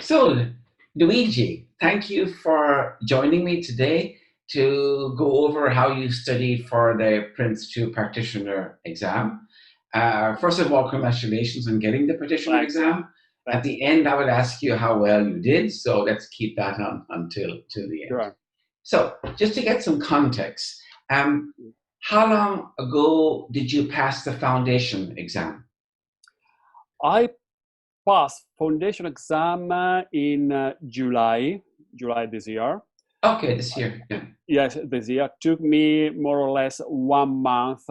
So, Luigi, thank you for joining me today to go over how you studied for the Prince2 Practitioner exam. First of all, congratulations on getting the practitioner Thanks. exam. At Thanks. the end, I would ask you how well you did, so let's keep that on until to the end. Sure. So, just to get some context, um, how long ago did you pass the foundation exam? I passed foundation exam in July this year. Okay, this year. Yeah. Yes, this year took me more or less 1 month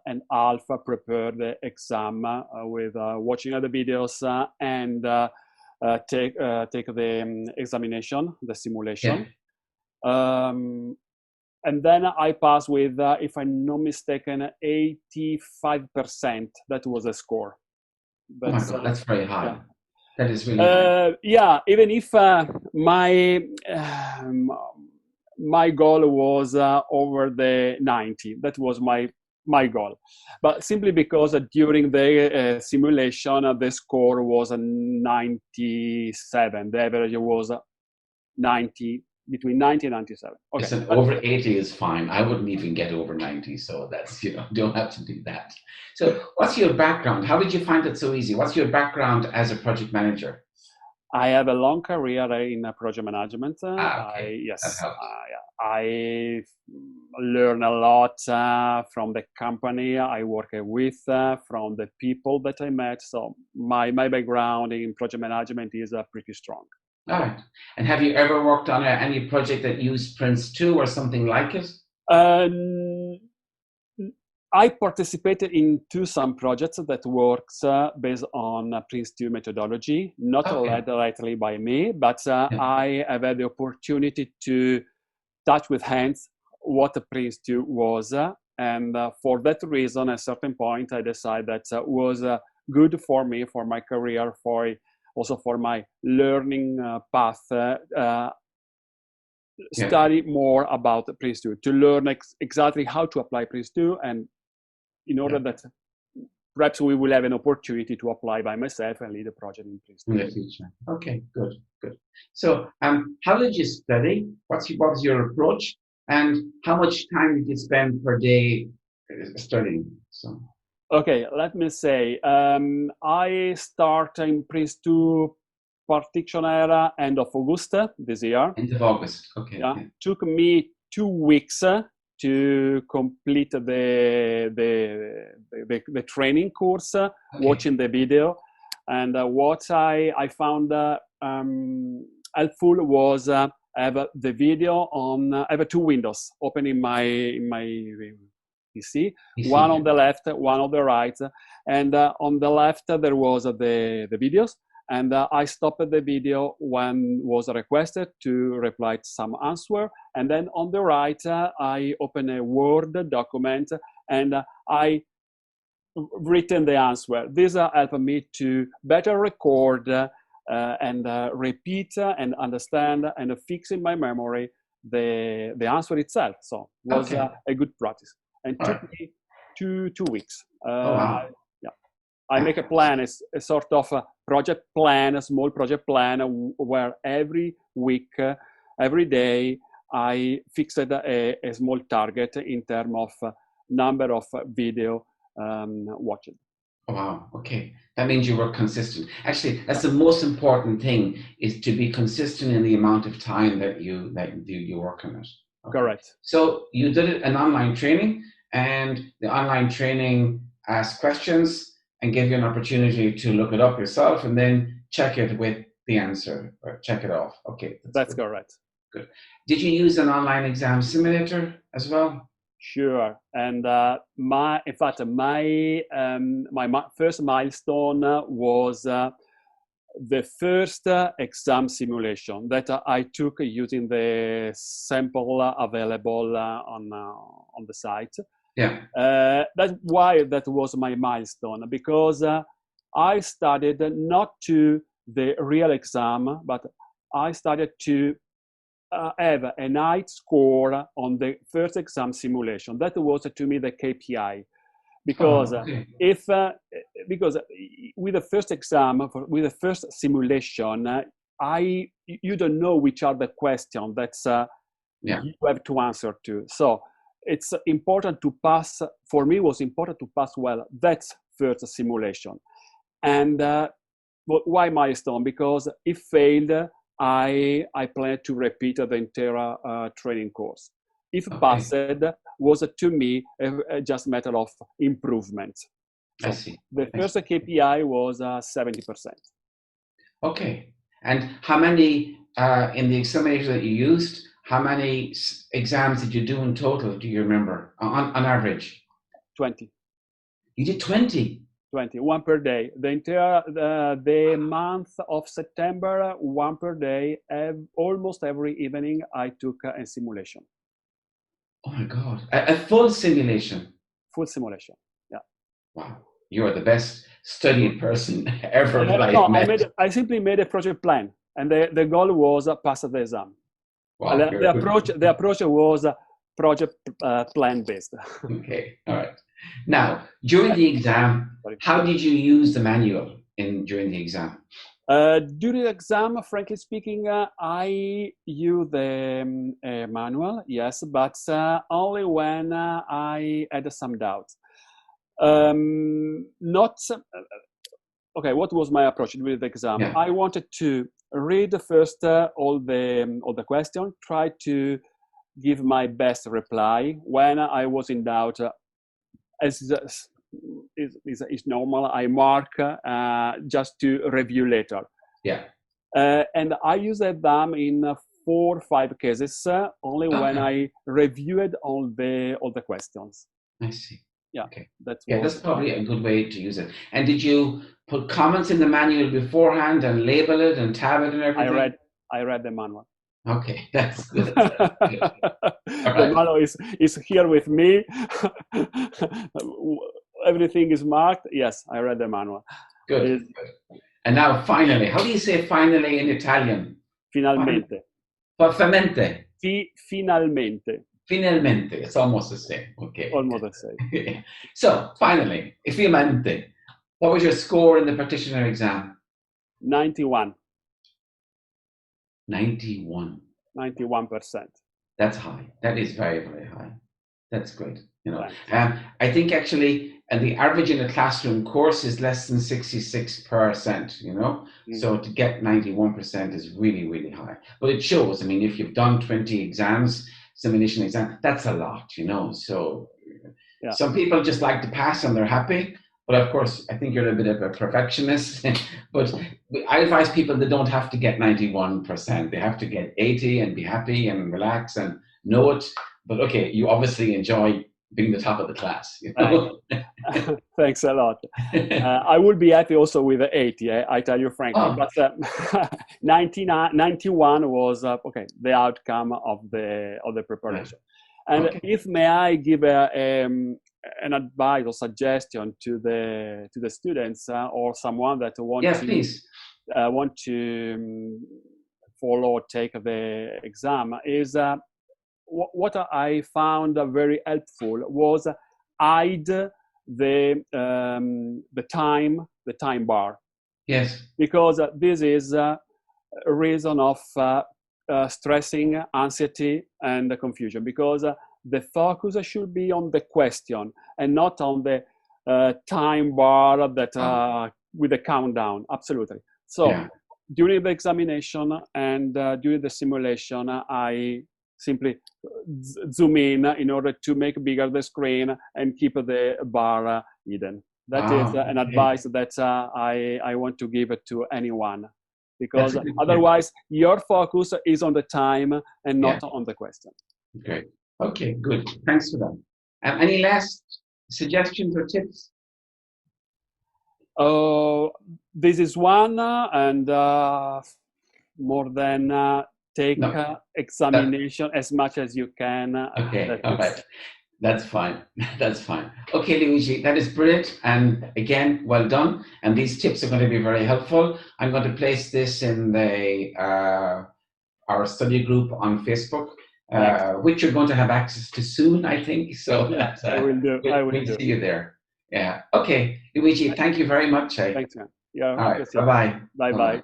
and a half prepare the exam with watching other videos and take the examination, the Yeah. simulation. Um, and then I passed with, if I'm not mistaken, 85%. That was the score. Oh my That's God, that's very high. yeah. That is really high. Yeah, even if um, my goal was over the 90, that was my goal. But simply because during the simulation, the score was 97. The average was 90, between 90 and 97. Okay, Listen, but over 80 is fine. I wouldn't even get over 90, so that's, don't have to do that. So, what's your background? How did you find it so easy? What's your background as a project manager? I have a long career in project management. Ah, okay, that Yes, helps. yeah, I learn a lot from the company I work with, from the people that I met. So my background in project management is pretty strong. All right. And have you ever worked on any project that used Prince 2 or something like it? Um, I participated into some projects that works based on Prince2 methodology, not Okay. led directly by me, but Yeah. I have had the opportunity to touch with hands what a Prince2 was. And for that reason, at a certain point, I decided that was good for me, for my career, also for my learning path, Yeah. study more about Prince2 to learn exactly how to apply Prince2, and in order Yeah. that perhaps we will have an opportunity to apply by myself and lead a project in In Prince2. the future. Okay, good, good. So, how did you study? What was your approach? And how much time did you spend per day studying? So, Okay, let me say, I start in Prince2 Practitioner end of August this year. end of August. Okay. Yeah, Yeah. took me 2 weeks to complete the training course, Okay. watching the video, and what I found helpful was have the video on. I have two windows open in my PC, You one see. on the left, one on the right, and on the left there was the videos, and I stopped the video when was requested to reply to some answer, and then on the right I open a Word document and I written the answer. This helped me to better record and repeat and understand and fix in my memory the answer itself. So it was Okay. a good practice and All took right. me two weeks. Oh wow. Yeah, I Uh, make a plan, a sort of a project plan, a small project plan where every week, every day, I fixed a small target in terms of number of video watched. oh, wow. Okay. That means you were consistent. Actually, Yeah, that's the most important thing is to be consistent in the amount of time that you work on it. Okay. correct. So you did an online training, and the online training asked questions and gave you an opportunity to look it up yourself and then check it with the answer or check it off. Okay, that's That's good. correct. Good. Did you use an online exam simulator as well? Sure. And in fact, my first milestone was the first exam simulation that I took using the sample available on the site. Yeah. That's why that was my milestone, because I studied not to the real exam, but I started to have a high score on the first exam simulation. That was to me the KPI, because Oh, okay. if because with the first exam, with the first simulation, you don't know which are the questions that you have to answer to. So it's important to pass. For me, it was important to pass well. That's first simulation. And why milestone? Because if failed, I plan to repeat the entire training course. If passed, was to me just a matter of improvement. So I see. The first KPI was 70%. Okay. And how many, in the examination that you used, how many exams did you do in total? Do you remember? On average? 20. You did 20? 20, one per day. The entire the month of September, one per day. Almost every evening, I took a simulation. Oh my God! A full simulation. Full simulation. Yeah. Wow! You are the best studying person ever that I've met. I simply made a project plan, and the goal was pass the exam. Wow! The approach was project plan based. Okay. All right. Now, during the exam, how did you use the manual during the exam? During the exam, frankly speaking, I use the manual, yes, but only when I had some doubts. Okay, what was my approach with the exam? Yeah. I wanted to read first all the questions, try to give my best reply. When I was in doubt, as is normal, I mark just to review later. Yeah. And I used them in 4 or 5 cases only when I reviewed all the questions. I see. Yeah, okay. That's probably a good way to use it. And did you put comments in the manual beforehand and label it and tab it and everything? I read the manual. Okay, that's good. The manual is here with me. Everything is marked. Yes, I read the manual. Good. And now, finally, how do you say finally in Italian? Finalmente. Finalmente. Finalmente. Finalmente. It's almost the same. Okay. Almost the same. So, finally, finalmente. What was your score in the practitioner exam? 91. 91. 91%. That's high. That is very, very high. That's great. I think actually, the average in a classroom course is less than 66%. So to get 91% is really, really high. But it shows. I mean, if you've done 20 exams, simulation exam, that's a lot. So some people just like to pass and they're happy. But of course, I think you're a bit of a perfectionist. But I advise people they don't have to get 91%. They have to get 80 and be happy and relax and know it. But okay, you obviously enjoy being the top of the class. Thanks a lot. I would be happy also with 80, I tell you frankly. But 91 was the outcome of the preparation. And if may I give an advice or suggestion to the students or someone that want to follow or take the exam is what I found very helpful was hide the time bar. Yes. Because this is a reason of stressing, anxiety, and confusion. Because the focus should be on the question and not on the time bar that with the countdown. Absolutely. So during the examination and during the simulation, I simply zoom in order to make bigger the screen and keep the bar hidden. That is an advice that I want to give it to anyone, because otherwise your focus is on the time and not on the question. Great. Okay, good. Thanks for that. Any last suggestions or tips? This is one, and more than take examination as much as you can. Okay, all right. That's fine. That's fine. Okay, Luigi, that is brilliant. And again, well done. And these tips are going to be very helpful. I'm going to place this in our study group on Facebook, which you're going to have access to soon, I think. So I will do. We'll see you there. Yeah. Okay, Luigi, thank you very much. Thanks, man. Yeah. All right. Bye-bye. Bye-bye.